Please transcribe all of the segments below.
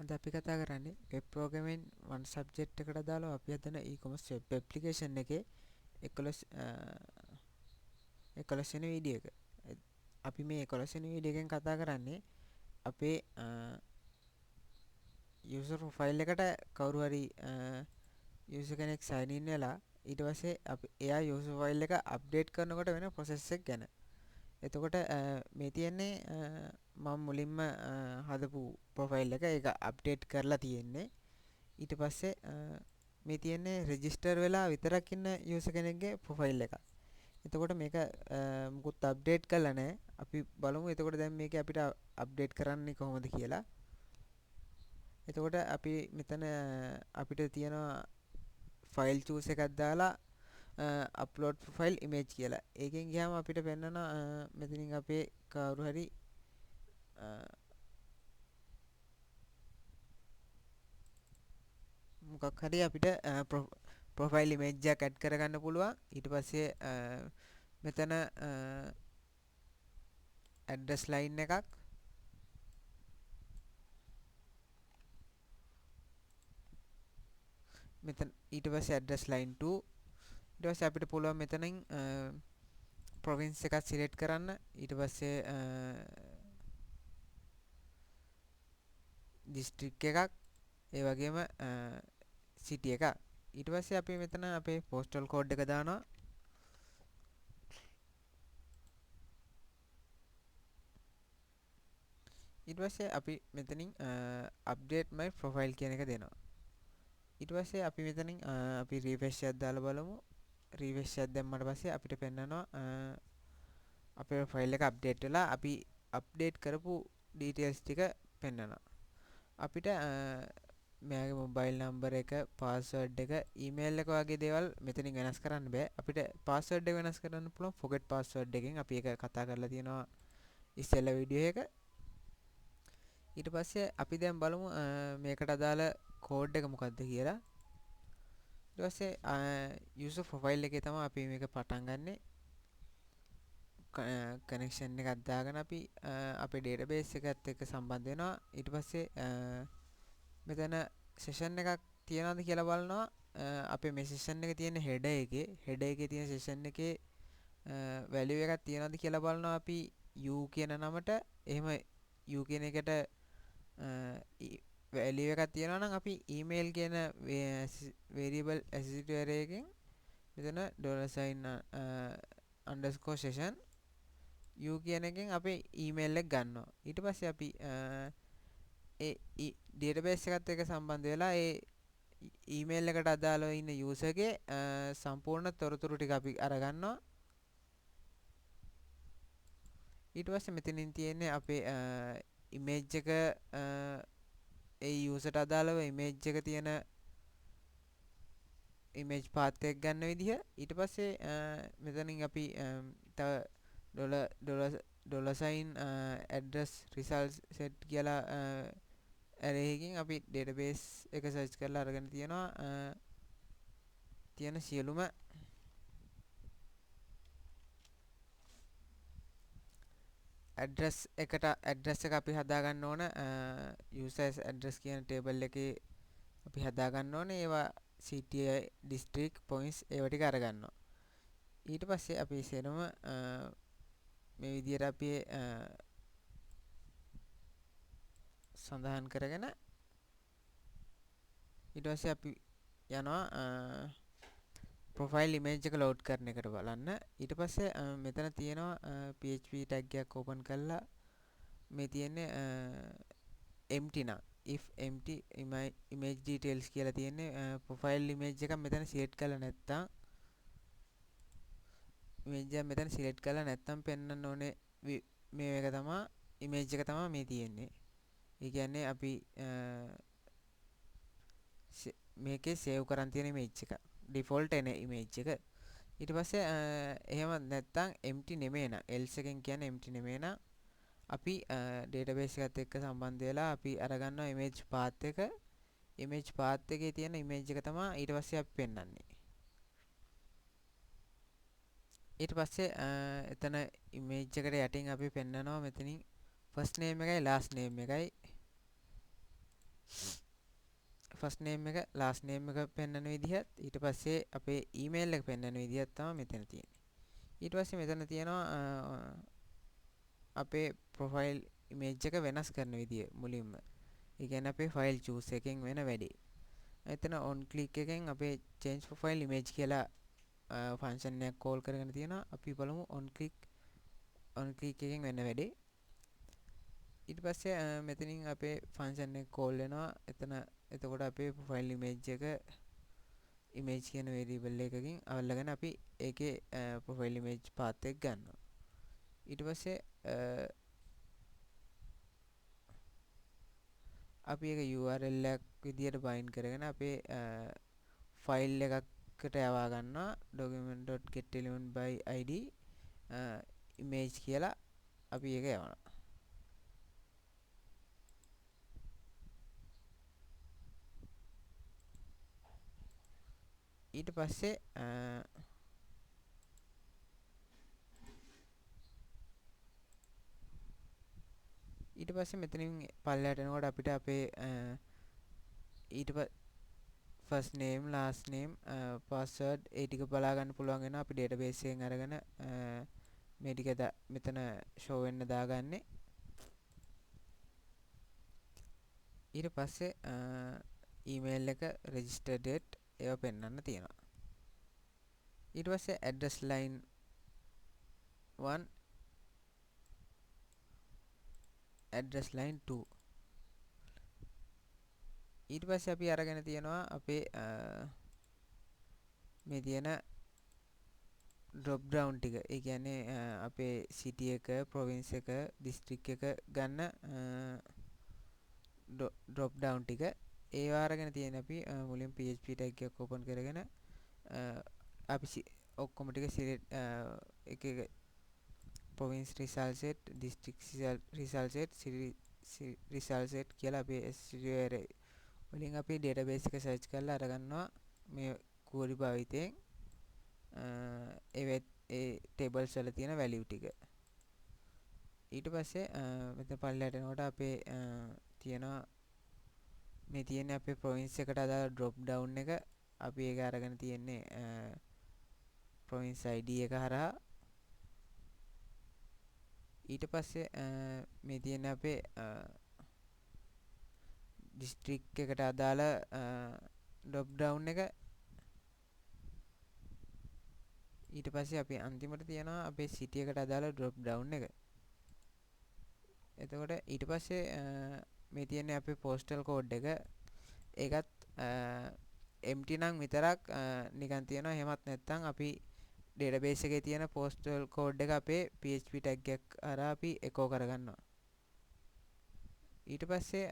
අද අපි කතා කරන්නේ වෙබ් ප්‍රෝග්‍රෑමින් වන් සබ්ජෙක්ට් එකට දාලා අපි හදන e-commerce වෙබ් ඇප්ලිකේෂන් එකේ 11 වෙනි වීඩියෝ එක. අපි මේ 11 වෙනි වීඩියෝ එකෙන් කතා කරන්නේ අපේ user profile එකට කවුරු හරි user කෙනෙක් sign in වෙලා ඊට පස්සේ අපි එයා user profile එක අප්ඩේට් කරනකොට වෙන process එක ගැන. එතකොට මේ තියෙන්නේ මම මුලින්ම හදපු ප්‍රොෆයිල් එක ඒක අප්ඩේට් කරලා තියෙන්නේ. ඊට පස්සේ මේ තියෙන්නේ රෙජිස්ටර් වෙලා විතරක් ඉන්න යූසර් කෙනෙක්ගේ ප්‍රොෆයිල් එක. එතකොට මේක මුකුත් අප්ඩේට් කරලා නැහැ. අපි බලමු එතකොට දැන් මේක අපිට අප්ඩේට් කරන්නේ කොහොමද කියලා. එතකොට අපි මෙතන අපිට තියෙනවා ෆයිල් චූස් එකක් දාලා අප්ලෝඩ් ප්‍රොෆයිල් ඉමේජ් කියලා. ඒකෙන් ගියාම අපිට පෙන්නන මෙතනින් අපේ කවුරු හරි මොකක් හරි අපිට ප්‍රොෆයිල් ඉමේජ් එකක් ඇඩ් කරගන්න පුළුවන්. ඊට පස්සේ මෙතන ඇඩ්‍රස් ලයින් එකක් මෙතන ඊට පස්සේ ඇඩ්‍රස් ලයින් 2 ඊට පස්සේ අපිට පුළුවන් මෙතනින් ප්‍රොවින්ස් එකක් සිලෙක්ට් කරන්න. ඊට පස්සේ දිස්ත්‍රික් එකක් ඒ වගේම සිටි එකක්. ඊට පස්සේ අපි මෙතන අපේ පෝස්ටල් කෝඩ් එක දානවා. ඊට පස්සේ අපි මෙතනින් update my profile කියන එක දෙනවා. ඊට පස්සේ අපි මෙතනින් අපි refresh එකක් දාලා බලමු. refresh එකක් දැම්මට පස්සේ අපිට පෙන්නනවා අපේ ෆයිල් එක අප්ඩේට් වෙලා අපි අප්ඩේට් කරපු details ටික පෙන්නනවා. අපිට මෙයාගේ මොබයිල් නම්බර් එක, පාස්වර්ඩ් එක, ඊමේල් එක වගේ දේවල් මෙතනින් වෙනස් කරන්න බෑ. අපිට පාස්වර්ඩ් එක වෙනස් කරන්න පුළුවන් forget password එකෙන්. අපි ඒක කතා කරලා තියෙනවා ඉස්සෙල්ලා වීඩියෝ එක. ඊට පස්සේ අපි දැන් බලමු මේකට අදාළ කෝඩ් එක මොකක්ද කියලා. ඊට පස්සේ user profile එකේ තමයි අපි මේක පටන් ගන්නෙ. කනෙක්ෂන් එකක් දාගෙන අපි අපේ database එකත් එක්ක සම්බන්ධ වෙනවා. ඊට පස්සේ මෙතන session එකක් තියනවාද කියලා බලනවා. අපේ මේ session එකේ තියෙන header එකේ තියෙන session එකේ value එකක් තියනවාද කියලා බලනවා. අපි u කියන නමට එහෙම u කියන එකට value එකක් තියනවා නම් අපි email කියන variable accessory array එකෙන් මෙතන $sign_session u කියන එකෙන් අපේ email එක ගන්නවා. ඊට පස්සේ අපි ඒ database එකත් එක්ක සම්බන්ධ වෙලා ඒ email එකට අදාළව ඉන්න user ගේ සම්පූර්ණ තොරතුරු ටික අපි අරගන්නවා. ඊට පස්සේ මෙතනින් තියෙන්නේ අපේ image එක ඒ user ට අදාළව image එක තියෙන image path එක ගන්න විදිහ. ඊට පස්සේ මෙතනින් අපි තව $sign address results set කියලා array එකකින් අපි database එක search කරලා අරගෙන තියෙනවා තියෙන සියලුම address එක අපි හදා ගන්න ඕන. users address කියන table එකේ අපි හදා ගන්න ඕනේ. ඒවා city district points ඒවා ටික අරගන්නවා. ඊට පස්සේ අපි සෙනම මේ විදිහට අපි සඳහන් කරගෙන ඊට පස්සේ අපි යනවා profile image එක load කරන එකට බලන්න. ඊට පස්සේ මෙතන තියෙනවා PHP tag එකක් open කරලා මේ තියෙන්නේ empty නම් if empty image details කියලා තියෙන්නේ profile image එක මෙතන select කරලා නැත්තම් image එක මෙතන select කරලා නැත්තම් පෙන්වන්න ඕනේ මේක තමයි image එක තමයි මේ තියෙන්නේ. ඒ කියන්නේ අපි මේකේ save කරන් තියෙන image එක default එන image එක. ඊට පස්සේ එහෙම නැත්තම් empty නෙමෙයි නා else එකෙන් කියන්නේ empty නෙමෙයි නා අපි database එකත් එක්ක සම්බන්ධ වෙලා අපි අරගන්නවා image path එක. image path එකේ තියෙන image එක තමයි ඊට පස්සේ අපි පෙන්වන්නේ. ඊට පස්සේ එතන image එකට යටින් අපි පෙන්නනවා මෙතනින් first name එකයි last name එකයි ෆස්ට් නේම් එක ලාස්ට් නේම් එක පෙන්වන විදිහත් ඊට පස්සේ අපේ ඊමේල් එක පෙන්වන විදිහත් තමයි මෙතන තියෙන්නේ. ඊට පස්සේ මෙතන තියෙනවා අපේ ප්‍රොෆයිල් ඉමේජ් එක වෙනස් කරන විදිය මුලින්ම. ඒ කියන්නේ අපේ ෆයිල් චූස් එකෙන් වෙන වැඩේ. එතන on click එකෙන් අපේ change profile image කියලා ෆන්ක්ෂන් එකක් කෝල් කරගෙන තියෙනවා. අපි බලමු on click එකෙන් වෙන වැඩේ. ඊට පස්සේ මෙතනින් අපේ ෆන්ක්ෂන් එක කෝල් වෙනවා. එතකොට අපේ ප්‍රොෆයිල් ඉමේජ් එක image කියන variable එකකින් අල්ලගෙන අපි ඒකේ ප්‍රොෆයිල් image path එක ගන්නවා. ඊට පස්සේ අපි ඒක URL එකක් විදියට බයින්ඩ් කරගෙන අපේ ෆයිල් එකකට යවා ගන්නවා document.getElementById image කියලා අපි ඒක යවනවා. ඊට පස්සේ මෙතනින් පල්ලයට එනකොට අපිට අපේ first name last name password ඒ ටික බලා ගන්න පුළුවන් වෙනවා. අපි database එකෙන් අරගෙන මේ ටික මෙතන show වෙන්න දාගන්නේ. ඊට පස්සේ email එක register date ඒව පෙන්වන්න තියෙනවා. ඊට පස්සේ address line 1 address line 2 ඊට පස්සේ අපි අරගෙන තියෙනවා අපේ මේ තියෙන drop down ටික. ඒ කියන්නේ අපේ city එක province එක district එක ගන්න drop down ටික. ඒවා අරගෙන තියෙන අපි මුලින් PHP tag එකක් open කරගෙන අපි ඔක්කොම ටික select එක province result set district result set city result set කියලා අපි SQL වලින් අපි database එක search කරලා අරගන්නවා මේ query භාවිතයෙන් ඒ tables වල තියෙන value ටික. ඊට පස්සේ මෙතන පල්ලයට එනකොට අපේ තියෙනවා මේ තියෙන්නේ අපේ province එකට අදාළ drop down එක. අපි ඒක අරගෙන තියෙන්නේ province ID එක හරහා. ඊට පස්සේ මේ තියෙන අපේ district එකට අදාළ drop down එක. ඊට පස්සේ අපි අන්තිමට තියනවා අපේ city එකට අදාළ drop down එක. එතකොට ඊට පස්සේ මේ තියෙන්නේ අපේ postal code එක. ඒකත් empty නම් විතරක් නිකන් තියනවා. එහෙමත් නැත්නම් අපි database එකේ තියෙන postal code එක අපේ PHP tag එකක් හරහා අපි echo කරගන්නවා. ඊට පස්සේ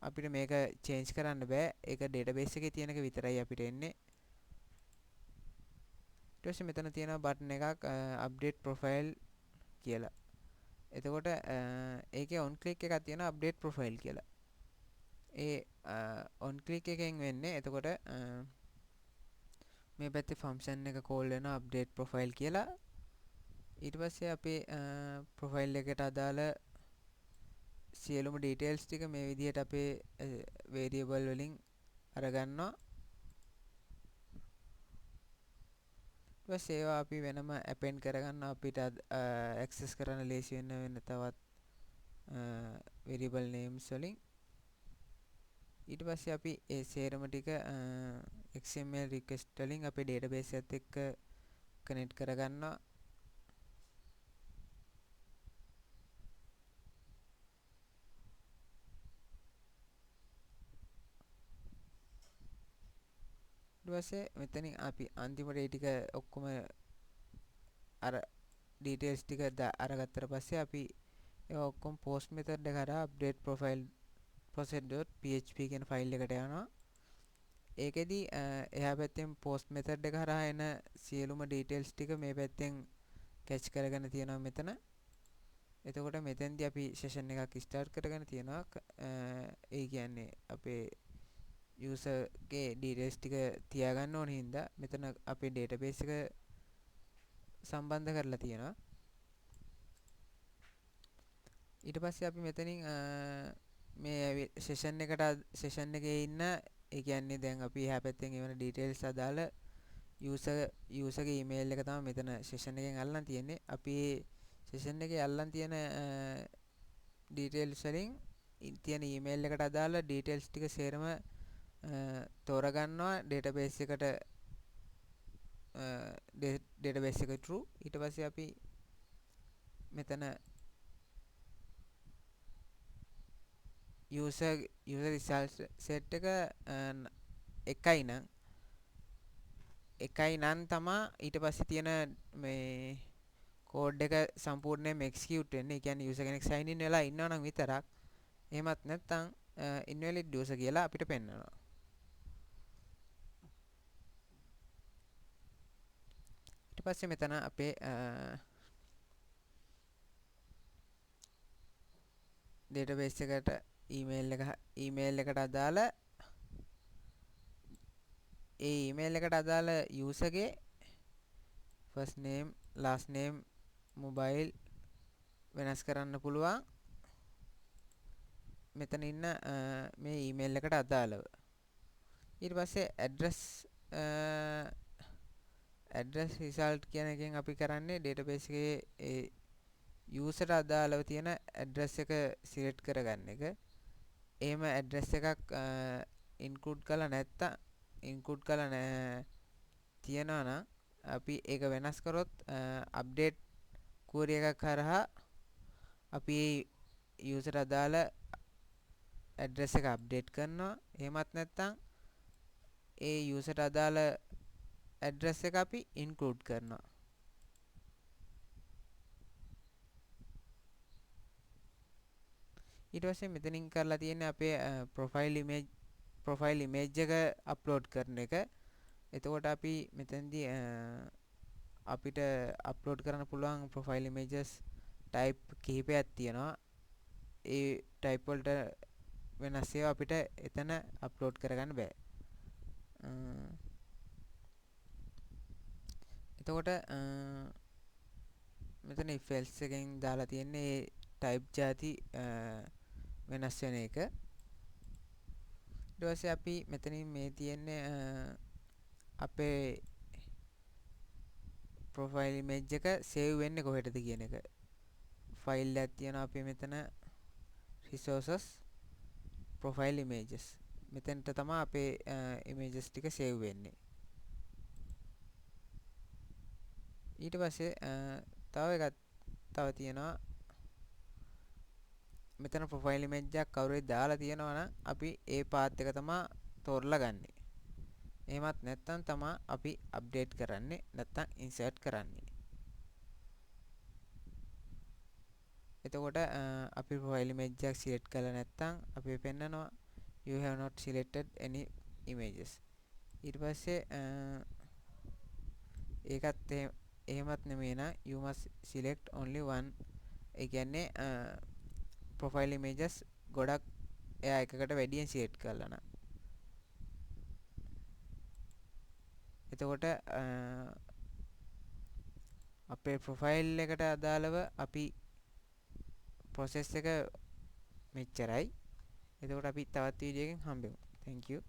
අපිට මේක change කරන්න බෑ. ඒක database එකේ තියෙන එක විතරයි අපිට එන්නේ. ඊට පස්සේ මෙතන තියෙනවා බටන් එකක් update profile කියලා. එතකොට ඒකේ on click එකක් තියෙනවා update profile කියලා. ඒ on click එකෙන් වෙන්නේ එතකොට මේ පැත්තේ function එක call වෙනවා update profile කියලා. ඊට පස්සේ අපේ profile එකට අදාළ සියලුම details ටික මේ විදිහට අපේ variable වලින් අරගන්නවා. ඊට පස්සේ ඒවා අපි වෙනම append කරගන්න අපිට access කරන්න ලේසි වෙන තවත් variable names වලින්. ඊට පස්සේ අපි ඒ සේරම ටික XML request වලින් අපේ database එකත් එක්ක connect කරගන්නවා. ඊට පස්සේ මෙතනින් අපි අන්තිමට ඒ ටික ඔක්කොම අර details ටික අරගත්තට පස්සේ අපි ඒ ඔක්කොම post method එක හරහා update profile process.php කියන ෆයිල් එකට යනවා. ඒකෙදි එහා පැත්තෙන් post method එක හරහා එන සියලුම details ටික මේ පැත්තෙන් catch කරගෙන තියෙනවා මෙතන. එතකොට මෙතෙන්දී අපි session එකක් start කරගෙන තියෙනවා. ඒ කියන්නේ අපේ user ගේ details ටික තියාගන්න ඕන හින්දා මෙතන අපේ database එක සම්බන්ධ කරලා තියෙනවා. ඊට පස්සේ අපි මෙතනින් මේ සෙෂන් එකේ ඉන්න, ඒ කියන්නේ දැන් අපි එහා පැත්තෙන් එවන ඩීටේල්ස් අදාළ යූසර්ගේ ඊමේල් එක තමයි මෙතන සෙෂන් එකෙන් අල්ලන් තියෙන්නේ. අපි සෙෂන් එකේ අල්ලන් තියෙන ඩීටේල්ස් වලින් තියෙන ඊමේල් එකට අදාළ ඩීටේල්ස් ටික සේරම තෝරගන්නවා ඩේටාබේස් එකට, ඩේටාබේස් එක true. ඊට පස්සේ අපි මෙතන user result set එක එකයි නම් තමා ඊට පස්සේ තියෙන මේ කෝඩ් එක සම්පූර්ණයෙන්ම එක්සිකියුට් වෙන්නේ. ඒ කියන්නේ යූසර් කෙනෙක් සයින් ඉන් වෙලා ඉන්නවා නම් විතරක්. එහෙමත් නැත්නම් ඉන්වැලිඩ් යූසර් කියලා අපිට පෙන්නනවා. ඊට පස්සේ මෙතන අපේ ඩේටාබේස් එකට ඊමේල් එකට අදාළ ඊමේල් එකට අදාළ යූසර්ගේ first name last name mobile වෙනස් කරන්න පුළුවන් මෙතන ඉන්න මේ ඊමේල් එකට අදාළව. ඊට පස්සේ address result කියන එකෙන් අපි කරන්නේ database එකේ ඒ user අදාළව තියෙන address එක select කරගන්න එක. එහෙම address එකක් include කළා තියෙනවා නම් අපි ඒක වෙනස් කරොත් update query එකක් කරහා අපි user අදාළ address එක update කරනවා. එහෙමත් නැත්නම් ඒ user අදාළ address එක අපි include කරනවා. ඊට පස්සේ මෙතනින් කරලා තියෙන්නේ අපේ profile image එක upload කරන එක. එතකොට අපි මෙතනදී අපිට upload කරන්න පුළුවන් profile images type කිහිපයක් තියෙනවා. ඒ type වලට වෙනස් ඒවා අපිට එතන upload කරගන්න බෑ. එතකොට මෙතන if else එකෙන් දාලා තියෙන්නේ type ಜಾති වෙනස් වෙන එක. ඊට පස්සේ අපි මෙතනින් මේ තියෙන්නේ අපේ profile image එක save වෙන්නේ කොහෙටද කියන එක. file එකක් තියෙනවා අපි මෙතන resources profile images. මෙතනට තමයි අපේ images ටික save වෙන්නේ. ඊට පස්සේ තව තියෙනවා මෙතන profile image එකක් කවුරු හරි දාලා තියෙනවා නම් අපි ඒ path එක තමයි තෝරලා ගන්නෙ. එහෙමත් නැත්නම් තමයි අපි update කරන්නේ නැත්නම් insert කරන්නේ. එතකොට අපි profile image එකක් select කරලා නැත්නම් අපි පෙන්නනවා you have not selected any images. ඊට පස්සේ ඒකත් එහෙමත් නෙමෙයි නා you must select only one. ඒ කියන්නේ profile images ගොඩක් එයා එකකට වැඩියෙන් select කරලා නා. එතකොට අපේ profile එකට අදාළව අපි process එක මෙච්චරයි. එතකොට අපි තවත් වීඩියෝ එකකින් හම්බෙමු. Thank you.